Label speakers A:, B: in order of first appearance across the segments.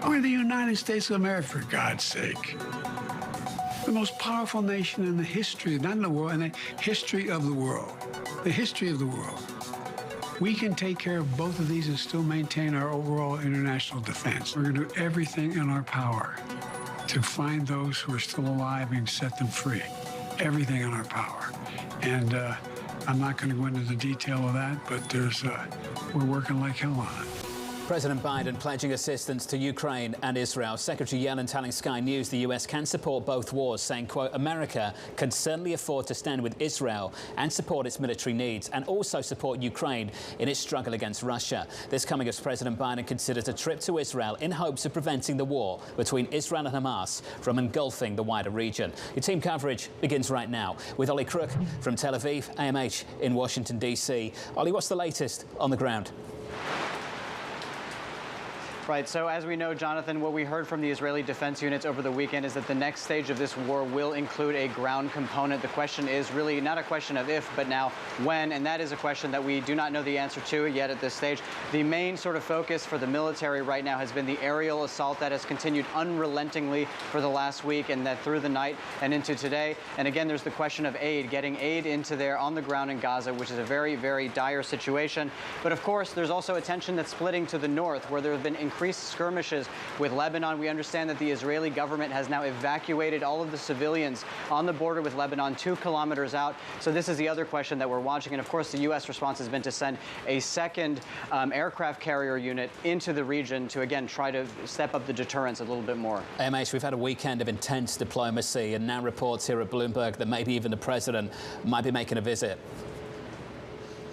A: We're the United States of America, for God's sake. The most powerful nation in the history, not in the world, in the history of the world. The history of the world. We can take care of both of these and still maintain our overall international defense. We're going to do everything in our power to find those who are still alive and set them free. Everything in our power. And I'm not going to go into the detail of that, but we're working like hell on it.
B: President Biden pledging assistance to Ukraine and Israel. Secretary Yellen telling Sky News the U.S. can support both wars, saying, quote, America can certainly afford to stand with Israel and support its military needs and also support Ukraine in its struggle against Russia. This coming as President Biden considers a trip to Israel in hopes of preventing the war between Israel and Hamas from engulfing the wider region. Your team coverage begins right now with Ollie Crook from Tel Aviv, AMH in Washington, D.C. Ollie, what's the latest on the ground?
C: Right. So as we know, Jonathan, what we heard from the Israeli defense units over the weekend is that the next stage of this war will include a ground component. The question is really not a question of if, but now when. And that is a question that we do not know the answer to yet at this stage. The main sort of focus for the military right now has been the aerial assault that has continued unrelentingly for the last week and that through the night and into today. And again, there's the question of aid, getting aid into there on the ground in Gaza, which is a very, very dire situation. But of course, there's also a tension that's splitting to the north, where there have been increased skirmishes with Lebanon. We understand that the Israeli government has now evacuated all of the civilians on the border with Lebanon 2 kilometers out. So this is the other question that we're watching. And of course, the U.S. response has been to send a second aircraft carrier unit into the region to, again, try to step up the deterrence a little bit more.
B: AMH, we've had a weekend of intense diplomacy and now reports here at Bloomberg that maybe even the president might be making a visit.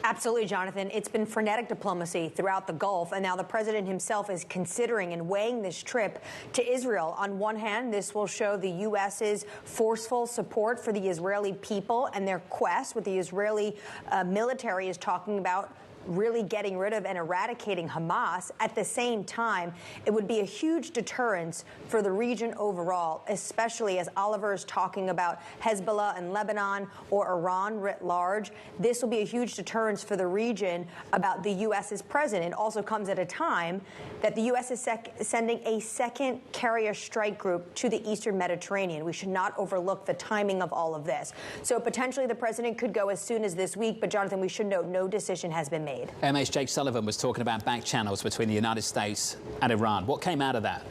D: Absolutely, Jonathan. It's been frenetic diplomacy throughout the Gulf, and now the president himself is considering and weighing this trip to Israel. On one hand, this will show the U.S.'s forceful support for the Israeli people and their quest, what the Israeli military is talking about, really getting rid of and eradicating Hamas. At the same time, it would be a huge deterrence for the region overall, especially as Oliver is talking about Hezbollah and Lebanon or Iran writ large. This will be a huge deterrence for the region about the U.S.'s presence. It also comes at a time that the U.S. is sending a second carrier strike group to the eastern Mediterranean. We should not overlook the timing of all of this. So potentially the president could go as soon as this week, but Jonathan, we should note no decision has been made.
B: MH Jake Sullivan was talking about back channels between the United States and Iran. What came out of that?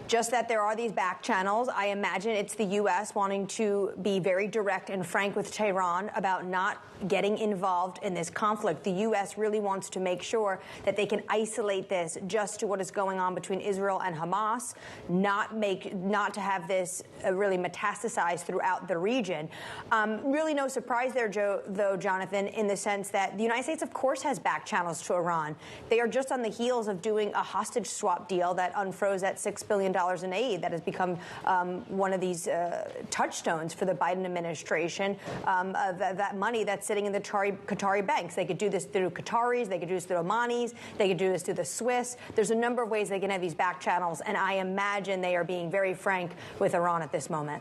D: Just that there are these back channels. I imagine it's the U.S. wanting to be very direct and frank with Tehran about not getting involved in this conflict. The U.S. really wants to make sure that they can isolate this just to what is going on between Israel and Hamas, not to have this really metastasize throughout the region. Really no surprise there, though, Jonathan, in the sense that the United States, of course, has back channels to Iran. They are just on the heels of doing a hostage swap deal that unfroze that $6 billion in aid that has become one of these touchstones for the Biden administration, of that money that's sitting in the Qatari banks. They could do this through Qataris, they could do this through Omanis, they could do this through the Swiss. There's a number of ways they can have these back channels, and I imagine they are being very frank with Iran at this moment.